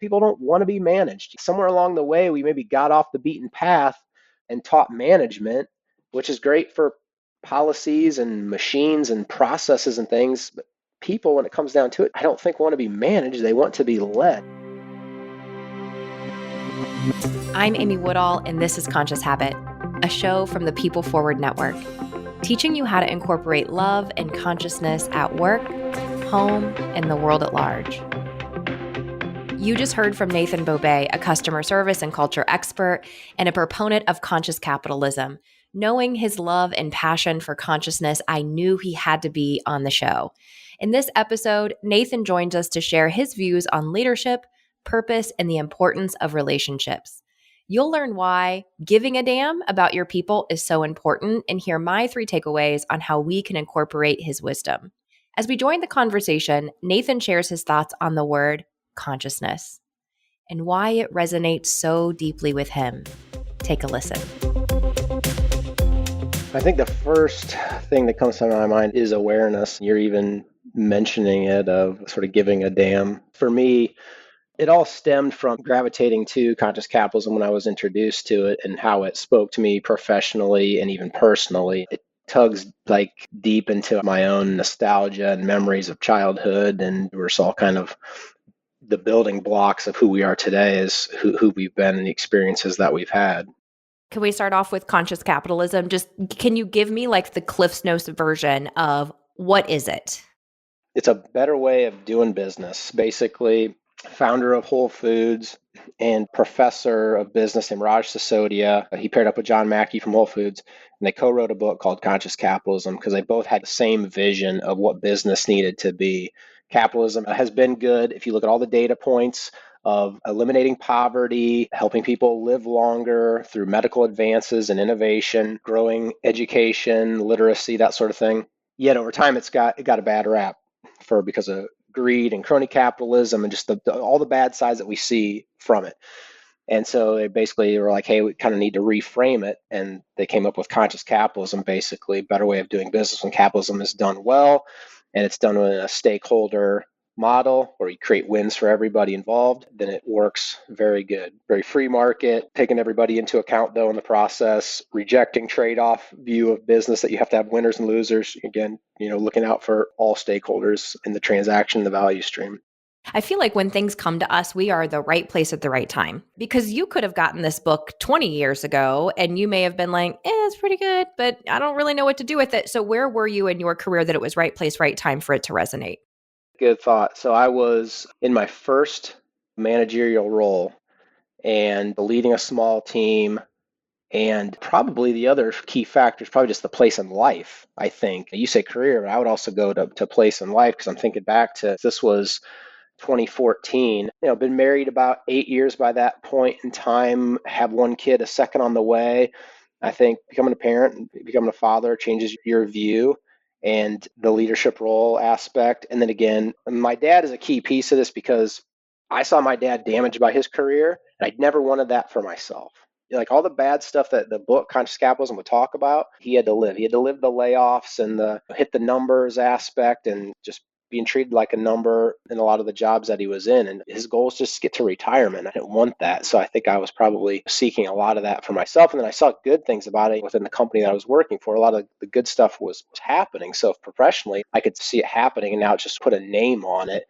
People don't want to be managed. Somewhere along the way, we maybe got off the beaten path and taught management, which is great for policies and machines and processes and things. But people, when it comes down to it, I don't think want to be managed. They want to be led. I'm Amy Woodall, and this is Conscious Habit, a show from the People Forward Network, teaching you how to incorporate love and consciousness at work, home, and the world at large. You just heard from Nathan Bobay, a customer service and culture expert and a proponent of conscious capitalism. Knowing his love and passion for consciousness, I knew he had to be on the show. In this episode, Nathan joins us to share his views on leadership, purpose, and the importance of relationships. You'll learn why giving a damn about your people is so important and hear my 3 takeaways on how we can incorporate his wisdom. As we join the conversation, Nathan shares his thoughts on the word consciousness and why it resonates so deeply with him. Take a listen. I think the first thing that comes to my mind is awareness. You're even mentioning it, of sort of giving a damn. For me, it all stemmed from gravitating to conscious capitalism when I was introduced to it and how it spoke to me professionally and even personally. It tugs like deep into my own nostalgia and memories of childhood, and we're all kind of the building blocks of who we are today is who we've been and the experiences that we've had. Can we start off with conscious capitalism? Just can you give me like the Cliff's Notes version of what is it? It's a better way of doing business. Basically, founder of Whole Foods and professor of business named Raj Sisodia, he paired up with John Mackey from Whole Foods, and they co-wrote a book called Conscious Capitalism because they both had the same vision of what business needed to be. Capitalism has been good. If you look at all the data points of eliminating poverty, helping people live longer through medical advances and innovation, growing education, literacy, that sort of thing. Yet over time, it got a bad rap because of greed and crony capitalism and just all the bad sides that we see from it. And so they basically were like, hey, we kind of need to reframe it. And they came up with conscious capitalism, basically, better way of doing business when capitalism is done well. And it's done with a stakeholder model where you create wins for everybody involved, then it works very good. Very free market, taking everybody into account, though, in the process, rejecting trade-off view of business that you have to have winners and losers. Again, looking out for all stakeholders in the transaction, the value stream. I feel like when things come to us, we are the right place at the right time, because you could have gotten this book 20 years ago and you may have been like, it's pretty good, but I don't really know what to do with it. So where were you in your career that it was right place, right time for it to resonate? Good thought. So I was in my first managerial role and leading a small team. And probably the other key factor is probably just the place in life, I think. You say career, but I would also go to place in life because I'm thinking back to this was 2014. Been married about 8 years by that point in time, have one kid, a second on the way. I think becoming a parent and becoming a father changes your view and the leadership role aspect. And then again, my dad is a key piece of this because I saw my dad damaged by his career, and I never wanted that for myself. Like all the bad stuff that the book Conscious Capitalism would talk about, he had to live. He had to live the layoffs and the hit the numbers aspect and just being treated like a number in a lot of the jobs that he was in. And his goal was just to get to retirement. I didn't want that. So I think I was probably seeking a lot of that for myself. And then I saw good things about it within the company that I was working for. A lot of the good stuff was happening. So professionally, I could see it happening, and now it's just put a name on it.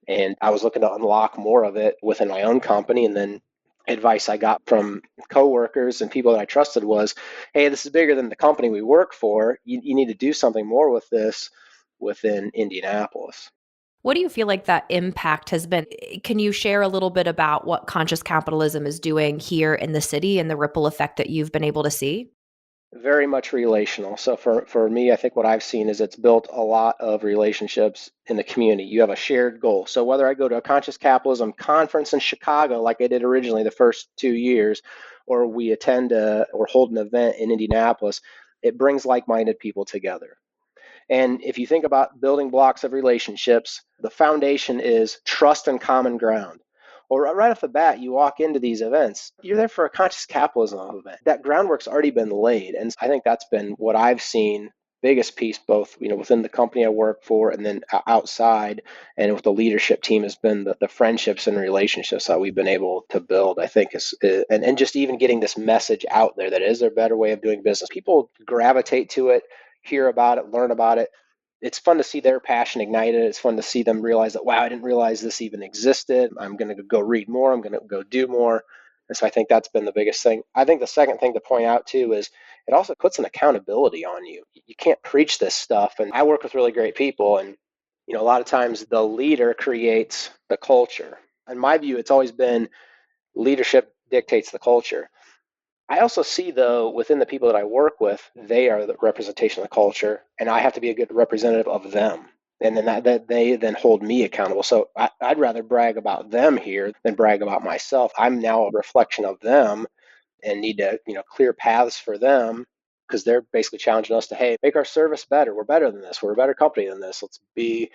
And I was looking to unlock more of it within my own company. And then advice I got from coworkers and people that I trusted was, hey, this is bigger than the company we work for. You need to do something more with this within Indianapolis. What do you feel like that impact has been? Can you share a little bit about what conscious capitalism is doing here in the city and the ripple effect that you've been able to see? Very much relational. So for me, I think what I've seen is it's built a lot of relationships in the community. You have a shared goal. So whether I go to a conscious capitalism conference in Chicago, like I did originally the first 2 years, or we attend or hold an event in Indianapolis, it brings like-minded people together. And if you think about building blocks of relationships, the foundation is trust and common ground. Well, right off the bat, you walk into these events, you're there for a conscious capitalism event. That groundwork's already been laid. And I think that's been what I've seen biggest piece, both within the company I work for and then outside, and with the leadership team, has been the friendships and relationships that we've been able to build. I think and just even getting this message out there that is a better way of doing business. People gravitate to it, hear about it, learn about it. It's fun to see their passion ignited. It's fun to see them realize that, wow, I didn't realize this even existed. I'm going to go read more. I'm going to go do more. And so I think that's been the biggest thing. I think the second thing to point out too is it also puts an accountability on you. You can't preach this stuff. And I work with really great people, and a lot of times the leader creates the culture. In my view, it's always been leadership dictates the culture. I also see, though, within the people that I work with, they are the representation of the culture, and I have to be a good representative of them. And then that they then hold me accountable. So I'd rather brag about them here than brag about myself. I'm now a reflection of them and need to, clear paths for them, because they're basically challenging us to, hey, make our service better. We're better than this. We're a better company than this. Let's be,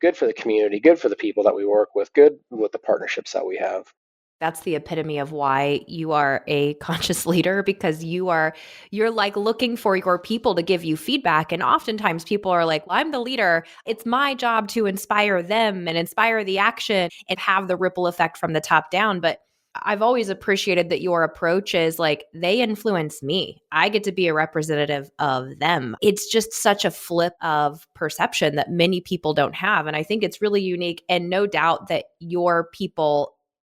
good for the community, good for the people that we work with, good with the partnerships that we have. That's the epitome of why you are a conscious leader, because you're like looking for your people to give you feedback. And oftentimes people are like, well, I'm the leader. It's my job to inspire them and inspire the action and have the ripple effect from the top down. But I've always appreciated that your approach is like, they influence me. I get to be a representative of them. It's just such a flip of perception that many people don't have. And I think it's really unique. And no doubt that your people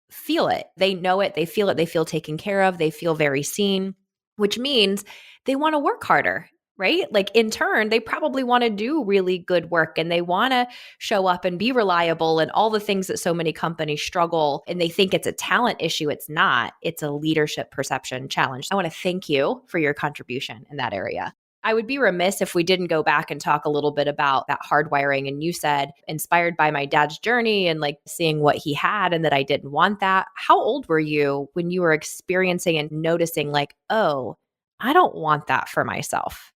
feel it. They know it. They feel it. They feel taken care of. They feel very seen, which means they want to work harder, right? Like in turn, they probably want to do really good work and they want to show up and be reliable and all the things that so many companies struggle and they think it's a talent issue. It's not. It's a leadership perception challenge. I want to thank you for your contribution in that area. I would be remiss if we didn't go back and talk a little bit about that hardwiring. And you said, inspired by my dad's journey and like seeing what he had and that I didn't want that. How old were you when you were experiencing and noticing, like, oh, I don't want that for myself?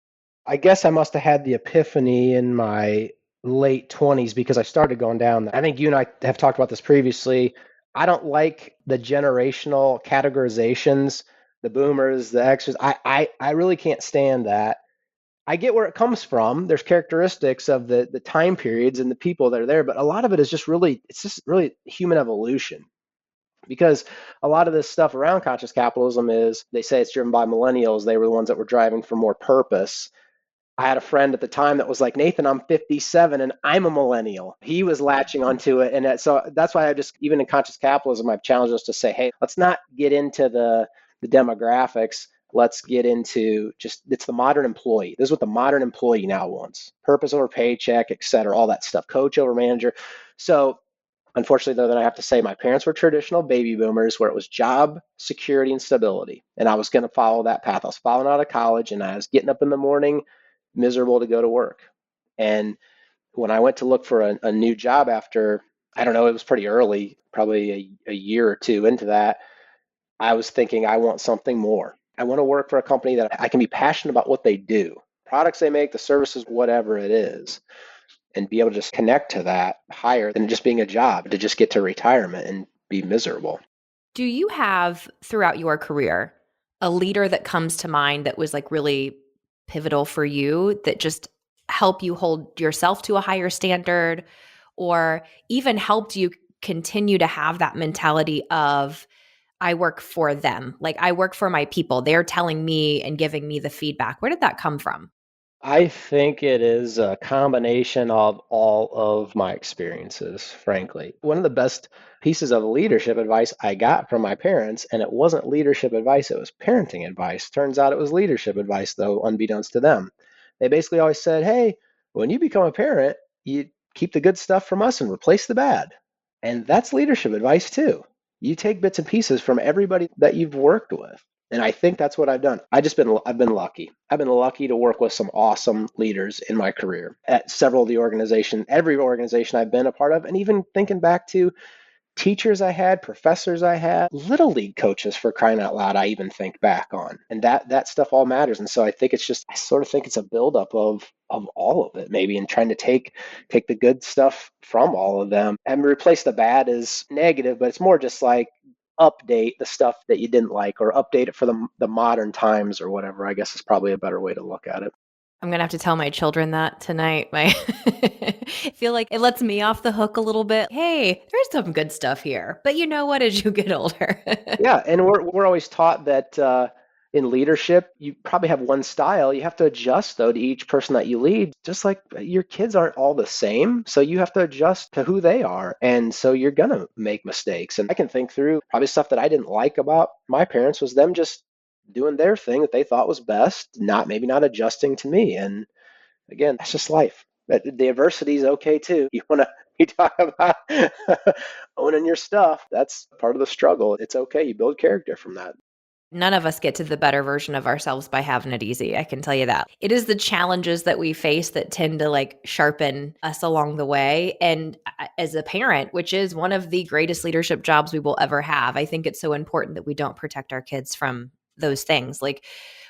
I guess I must have had the epiphany in my late 20s, because I started going down. I think you and I have talked about this previously. I don't like the generational categorizations, the boomers, the Xers. I really can't stand that. I get where it comes from. There's characteristics of the time periods and the people that are there, but a lot of it is just really human evolution. Because a lot of this stuff around conscious capitalism is, they say it's driven by millennials. They were the ones that were driving for more purpose. I had a friend at the time that was like, Nathan, I'm 57 and I'm a millennial. He was latching onto it. And so that's why even in conscious capitalism, I've challenged us to say, hey, let's not get into the demographics. Let's get into it's the modern employee. This is what the modern employee now wants: purpose over paycheck, et cetera, all that stuff, coach over manager. So unfortunately, though, then I have to say my parents were traditional baby boomers where it was job security and stability. And I was going to follow that path. I was following out of college and I was getting up in the morning miserable to go to work. And when I went to look for a new job after, I don't know, it was pretty early, probably a year or two into that, I was thinking, I want something more. I want to work for a company that I can be passionate about what they do, products they make, the services, whatever it is, and be able to just connect to that higher than just being a job, to just get to retirement and be miserable. Do you have throughout your career a leader that comes to mind that was like really pivotal for you, that just helped you hold yourself to a higher standard or even helped you continue to have that mentality of, I work for them, like I work for my people. They're telling me and giving me the feedback. Where did that come from? I think it is a combination of all of my experiences, frankly. One of the best pieces of leadership advice I got from my parents, and it wasn't leadership advice, it was parenting advice. Turns out it was leadership advice, though, unbeknownst to them. They basically always said, hey, when you become a parent, you keep the good stuff from us and replace the bad. And that's leadership advice, too. You take bits and pieces from everybody that you've worked with. And I think that's what I've done. I've been lucky. I've been lucky to work with some awesome leaders in my career at several of the organizations, every organization I've been a part of, and even thinking back to teachers I had, professors I had, little league coaches, for crying out loud, I even think back on. And that stuff all matters. And so I think I sort of think it's a buildup of all of it, maybe, and trying to take the good stuff from all of them and replace the bad as negative, but it's more just like update the stuff that you didn't like, or update it for the modern times or whatever, I guess is probably a better way to look at it. I'm going to have to tell my children that tonight. I feel like it lets me off the hook a little bit. Hey, there's some good stuff here. But you know what, as you get older. Yeah, and we're always taught that in leadership, you probably have one style. You have to adjust though to each person that you lead. Just like your kids aren't all the same, so you have to adjust to who they are, and so you're gonna make mistakes. And I can think through probably stuff that I didn't like about my parents was them just doing their thing that they thought was best, not maybe not adjusting to me. And again, that's just life. But the adversity is okay too. You talk about owning your stuff. That's part of the struggle. It's okay. You build character from that. None of us get to the better version of ourselves by having it easy. I can tell you that. It is the challenges that we face that tend to like sharpen us along the way. And as a parent, which is one of the greatest leadership jobs we will ever have, I think it's so important that we don't protect our kids from those things. Like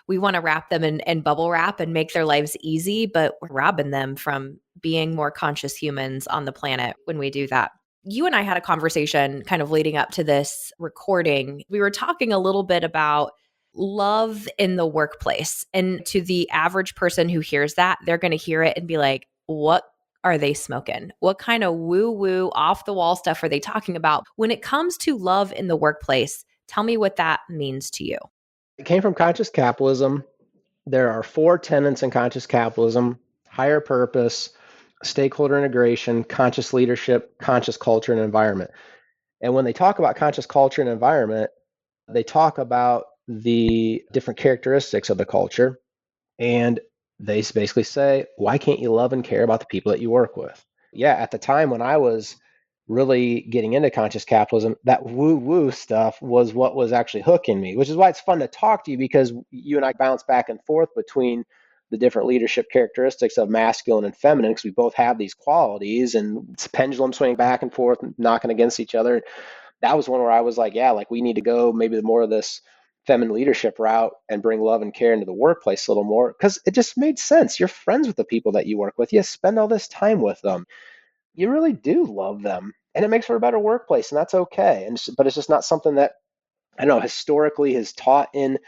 we want to wrap them in bubble wrap and make their lives easy, but we're robbing them from being more conscious humans on the planet when we do that. You and I had a conversation kind of leading up to this recording. We were talking a little bit about love in the workplace. And to the average person who hears that, they're going to hear it and be like, what are they smoking? What kind of woo woo off the wall stuff are they talking about? When it comes to love in the workplace, tell me what that means to you. It came from conscious capitalism. There are four tenets in conscious capitalism: higher purpose, stakeholder integration, conscious leadership, conscious culture, and environment. And when they talk about conscious culture and environment, they talk about the different characteristics of the culture. And they basically say, why can't you love and care about the people that you work with? Yeah, at the time when I was really getting into conscious capitalism, that woo woo stuff was what was actually hooking me, which is why it's fun to talk to you, because you and I bounce back and forth between the different leadership characteristics of masculine and feminine, because we both have these qualities, and it's pendulum swinging back and forth, knocking against each other. That was one where I was like, yeah, like we need to go maybe more of this feminine leadership route and bring love and care into the workplace a little more, because it just made sense. You're friends with the people that you work with. You spend all this time with them. You really do love them, and it makes for a better workplace, and that's okay. But it's just not something that I know historically is taught in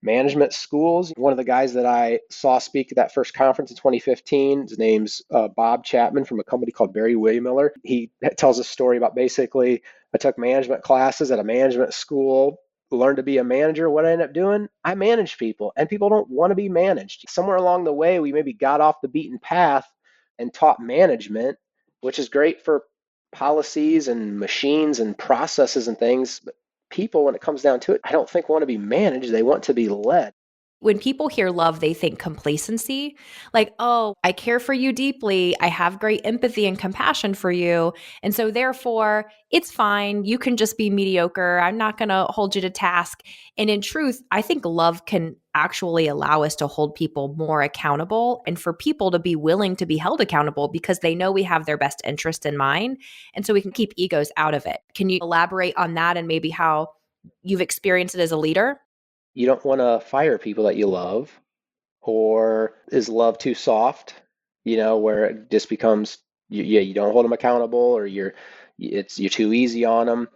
management schools. One of the guys that I saw speak at that first conference in 2015, his name's Bob Chapman from a company called Barry William Miller. He tells a story about basically, I took management classes at a management school, learned to be a manager. What I ended up doing, I manage people, and people don't want to be managed. Somewhere along the way, we maybe got off the beaten path and taught management, which is great for policies and machines and processes and things. But people, when it comes down to it, I don't think want to be managed. They want to be led. When people hear love, they think complacency, like, oh, I care for you deeply. I have great empathy and compassion for you. And so, therefore, it's fine. You can just be mediocre. I'm not going to hold you to task. And in truth, I think love can actually allow us to hold people more accountable and for people to be willing to be held accountable because they know we have their best interest in mind. And so we can keep egos out of it. Can you elaborate on that and maybe how you've experienced it as a leader? You don't want to fire people that you love, or is love too soft, where it just becomes, yeah, you don't hold them accountable, or you're too easy on them.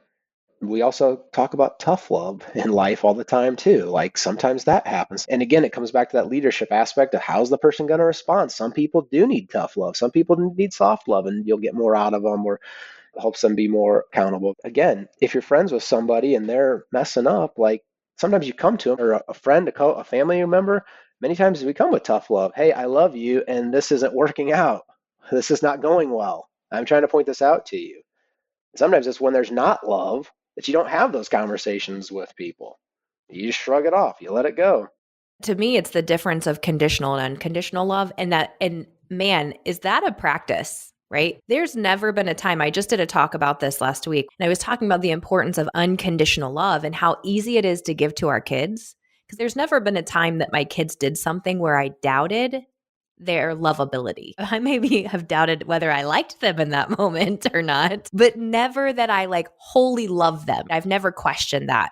We also talk about tough love in life all the time too. Like sometimes that happens. And again, it comes back to that leadership aspect of how's the person going to respond. Some people do need tough love. Some people need soft love, and you'll get more out of them, or helps them be more accountable. Again, if you're friends with somebody and they're messing up, like sometimes you come to them, or a friend, a family member, many times we come with tough love. Hey, I love you, and this isn't working out. This is not going well. I'm trying to point this out to you. Sometimes it's when there's not love that you don't have those conversations with people. You just shrug it off. You let it go. To me, it's the difference of conditional and unconditional love. And man, is that a practice, right? There's never been a time, I just did a talk about this last week, and I was talking about the importance of unconditional love and how easy it is to give to our kids. Because there's never been a time that my kids did something where I doubted their lovability. I maybe have doubted whether I liked them in that moment or not, but never that I like wholly love them. I've never questioned that.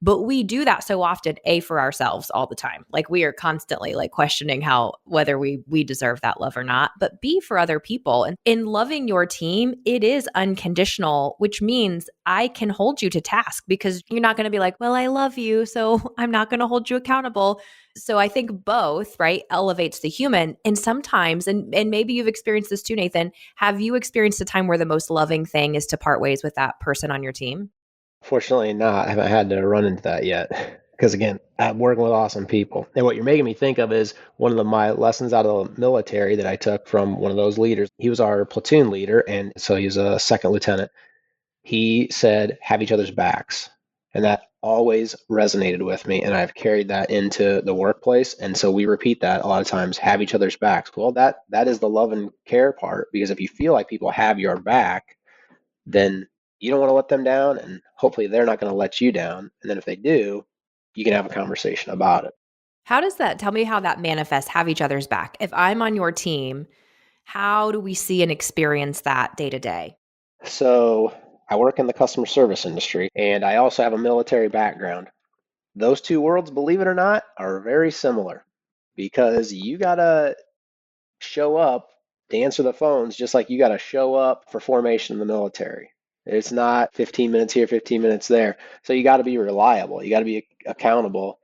But we do that so often, A, for ourselves all the time. Like we are constantly like questioning how whether we deserve that love or not. But B, for other people. And in loving your team, it is unconditional, which means I can hold you to task because you're not going to be like, well, I love you, so I'm not going to hold you accountable. So I think both, right, elevates the human. And sometimes, and maybe you've experienced this too, Nathan, have you experienced a time where the most loving thing is to part ways with that person on your team? Fortunately not. I haven't had to run into that yet. Because again, I'm working with awesome people. And what you're making me think of is one of my lessons out of the military that I took from one of those leaders. He was our platoon leader, and so he's a second lieutenant. He said, have each other's backs. And that always resonated with me. And I've carried that into the workplace. And so we repeat that a lot of times, have each other's backs. Well, that is the love and care part, because if you feel like people have your back, then you don't want to let them down, and hopefully they're not going to let you down. And then if they do, you can have a conversation about it. How does that tell me how that manifests, have each other's back? If I'm on your team, how do we see and experience that day to day? So I work in the customer service industry, and I also have a military background. Those two worlds, believe it or not, are very similar, because you got to show up to answer the phones just like you got to show up for formation in the military. It's not 15 minutes here, 15 minutes there. So you got to be reliable. You got to be accountable.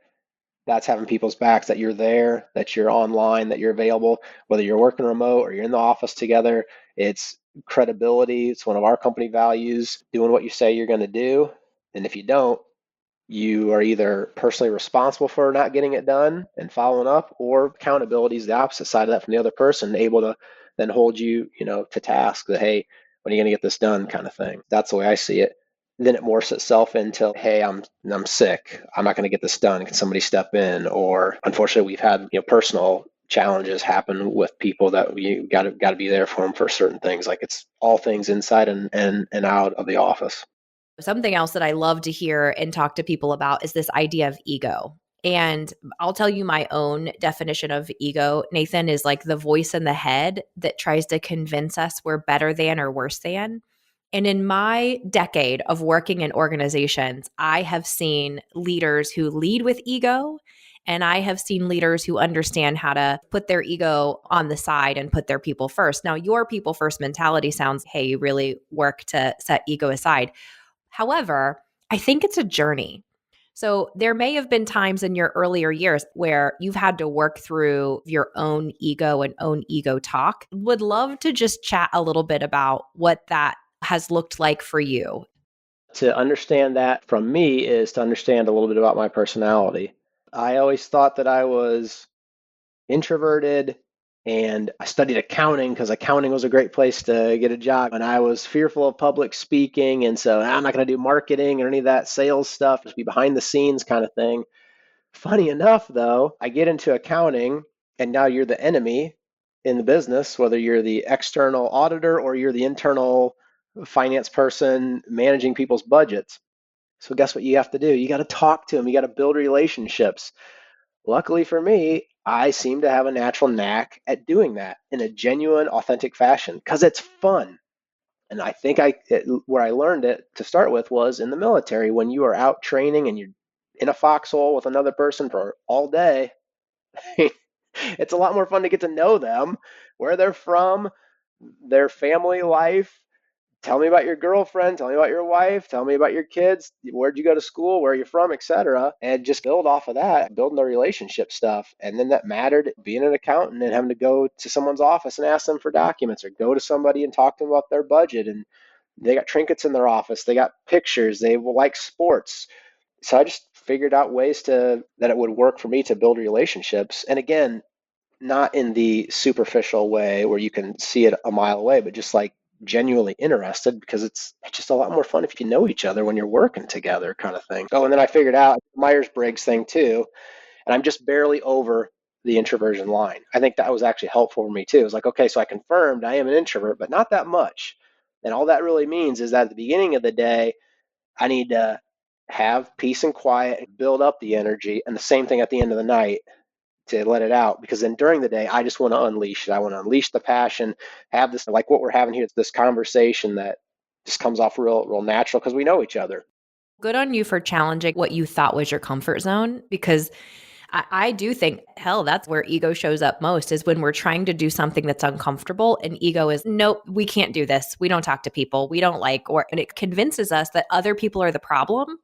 That's having people's backs, that you're there, that you're online, that you're available, whether you're working remote or you're in the office together. It's credibility. It's one of our company values, doing what you say you're going to do. And if you don't, you are either personally responsible for not getting it done and following up, or accountability is the opposite side of that from the other person, able to then hold you, to task that, hey, when are you going to get this done, kind of thing. That's the way I see it. Then it morphs itself into, hey, I'm sick, I'm not going to get this done, can somebody step in? Or unfortunately, we've had personal challenges happen with people that you got to be there for them for certain things. Like, it's all things inside and out of the office. Something else that I love to hear and talk to people about is this idea of ego. And I'll tell you my own definition of ego, Nathan, is like the voice in the head that tries to convince us we're better than or worse than. And in my decade of working in organizations, I have seen leaders who lead with ego, and I have seen leaders who understand how to put their ego on the side and put their people first. Now, your people first mentality sounds, hey, you really work to set ego aside. However, I think it's a journey. So there may have been times in your earlier years where you've had to work through your own ego and own ego talk. Would love to just chat a little bit about what that has looked like for you. To understand that from me is to understand a little bit about my personality. I always thought that I was introverted, and I studied accounting because accounting was a great place to get a job. And I was fearful of public speaking. And so I'm not going to do marketing or any of that sales stuff, just be behind the scenes kind of thing. Funny enough, though, I get into accounting, and now you're the enemy in the business, whether you're the external auditor or you're the internal finance person managing people's budgets. So guess what you have to do? You got to talk to them. You got to build relationships. Luckily for me, I seem to have a natural knack at doing that in a genuine, authentic fashion because it's fun. And I think where I learned it to start with was in the military. When you are out training and you're in a foxhole with another person for all day, it's a lot more fun to get to know them, where they're from, their family life. Tell me about your girlfriend, tell me about your wife, tell me about your kids, where'd you go to school, where are you from, etc. And just build off of that, building the relationship stuff. And then that mattered being an accountant and having to go to someone's office and ask them for documents, or go to somebody and talk to them about their budget. And they got trinkets in their office, they got pictures, they like sports. So I just figured out ways that it would work for me to build relationships. And again, not in the superficial way where you can see it a mile away, but just like genuinely interested, because it's just a lot more fun if you know each other when you're working together, kind of thing. Oh, and then I figured out Myers-Briggs thing too, and I'm just barely over the introversion line. I think that was actually helpful for me too. It's like, okay, so I confirmed I am an introvert, but not that much. And all that really means is that at the beginning of the day, I need to have peace and quiet and build up the energy, and the same thing at the end of the night, to let it out, because then during the day I just want to unleash it. I want to unleash the passion, have this, like what we're having here, this conversation that just comes off real natural because we know each other. Good on you for challenging what you thought was your comfort zone, because I do think, hell, that's where ego shows up most, is when we're trying to do something that's uncomfortable and ego is, nope, we can't do this. We don't talk to people. We don't like, and it convinces us that other people are the problem,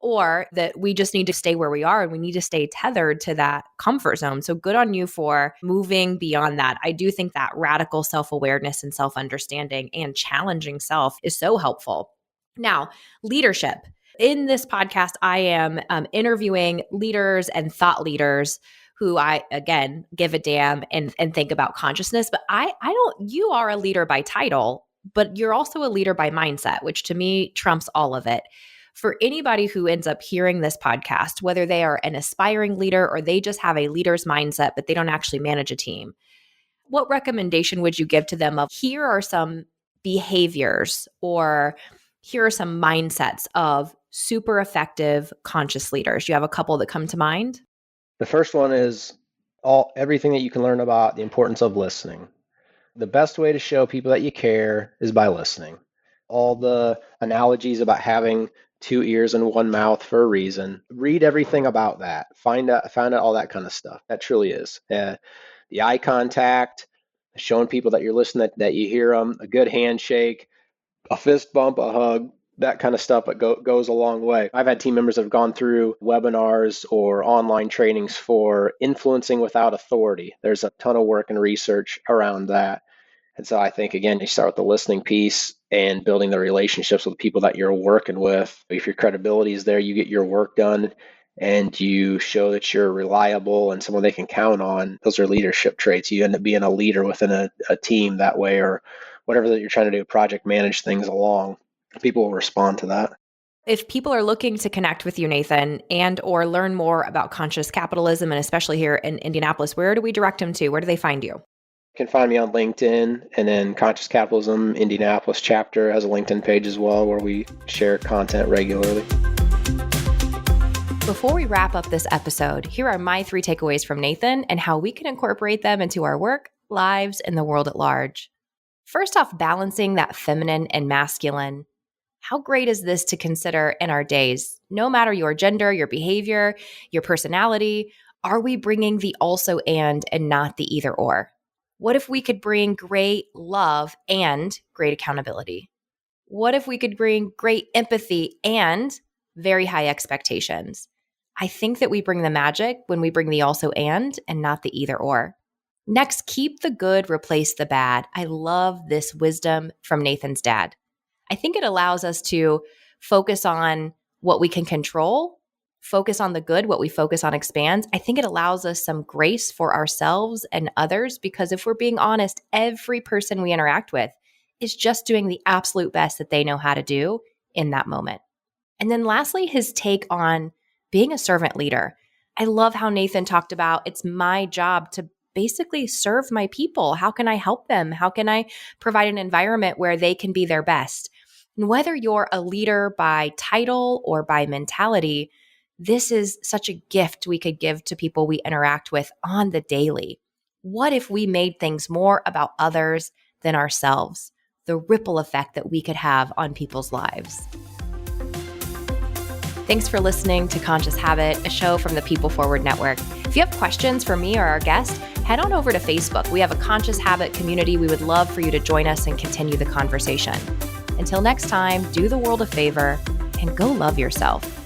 or that we just need to stay where we are and we need to stay tethered to that comfort zone. So good on you for moving beyond that. I do think that radical self-awareness and self-understanding and challenging self is so helpful. Now, leadership. In this podcast, I am interviewing leaders and thought leaders who I, again, give a damn and think about consciousness. But you are a leader by title, but you're also a leader by mindset, which to me trumps all of it. For anybody who ends up hearing this podcast, whether they are an aspiring leader or they just have a leader's mindset, but they don't actually manage a team, what recommendation would you give to them of, here are some behaviors or here are some mindsets of super effective conscious leaders? You have a couple that come to mind? The first one is everything that you can learn about the importance of listening. The best way to show people that you care is by listening. All the analogies about having two ears and one mouth for a reason. Read everything about that. Find out all that kind of stuff. That truly is. The eye contact, showing people that you're listening, that you hear them, a good handshake, a fist bump, a hug, that kind of stuff goes a long way. I've had team members that have gone through webinars or online trainings for influencing without authority. There's a ton of work and research around that. And so I think, again, you start with the listening piece and building the relationships with people that you're working with. If your credibility is there, you get your work done and you show that you're reliable and someone they can count on. Those are leadership traits. You end up being a leader within a team that way, or whatever that you're trying to do, project manage things along. People will respond to that. If people are looking to connect with you, Nathan, and or learn more about conscious capitalism, and especially here in Indianapolis, where do we direct them to? Where do they find you? You can find me on LinkedIn, and then Conscious Capitalism Indianapolis chapter has a LinkedIn page as well where we share content regularly. Before we wrap up this episode, here are my 3 takeaways from Nathan and how we can incorporate them into our work, lives, and the world at large. First off, balancing that feminine and masculine. How great is this to consider in our days? No matter your gender, your behavior, your personality, are we bringing the also and not the either or? What if we could bring great love and great accountability? What if we could bring great empathy and very high expectations? I think that we bring the magic when we bring the also and not the either or. Next, keep the good, replace the bad. I love this wisdom from Nathan's dad. I think it allows us to focus on what we can control, focus on the good, what we focus on expands. I think it allows us some grace for ourselves and others, because if we're being honest, every person we interact with is just doing the absolute best that they know how to do in that moment. And then lastly, his take on being a servant leader. I love how Nathan talked about, it's my job to basically serve my people. How can I help them? How can I provide an environment where they can be their best? And whether you're a leader by title or by mentality, this is such a gift we could give to people we interact with on the daily. What if we made things more about others than ourselves? The ripple effect that we could have on people's lives. Thanks for listening to Conscious Habit, a show from the People Forward Network. If you have questions for me or our guest, head on over to Facebook. We have a Conscious Habit community. We would love for you to join us and continue the conversation. Until next time, do the world a favor and go love yourself.